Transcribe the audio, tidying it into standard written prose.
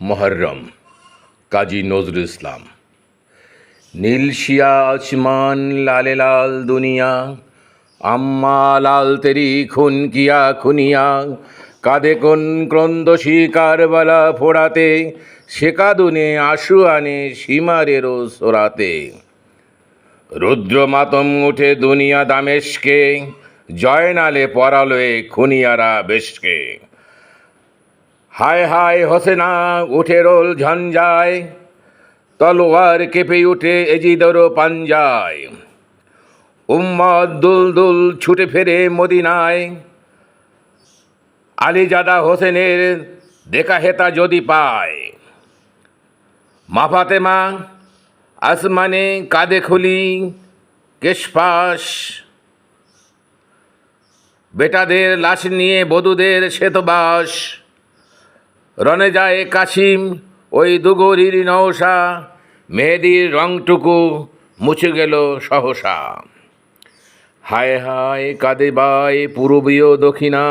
মুহররম কাজী নজরুল ইসলাম। নীল শিয়া আসমান লালে লাল দুনিয়া, আম্মা লাল তেরি খুন কিয়া খুনিয়া, কাঁদে কোন ক্রন্দশী কারবালা ফোড়াতে, শেকাদুনে আশু আনে সীমারেরও সোরাতে। রুদ্র মাতম উঠে দুনিয়া দামেশকে, জয়নালে পরালয়ে খুনিয়ারা বেশকে। হায় হায় হোসেনা উঠে রোল ঝঞ্ঝায়, তলোয়ার কেঁপে উঠে এজিদরও পাঞ্জায়। উম্মত দুল দুল ছুটে ফেরে মদিনায়, আলীজাদা হোসেনের দেখা হেতা যদি পায়। মা ফাতেমা আসমানে কাঁধে খুলি কেশফাস, বেটাদের লাশ নিয়ে বধূদের শ্বেতবাস। রনে যায় কাশিম ওই দুগরির নওশা, মেহেদির রংটুকু মুছে গেল সহসা। হায় হায় কাঁদে বায় পূরবীয় দক্ষিণা,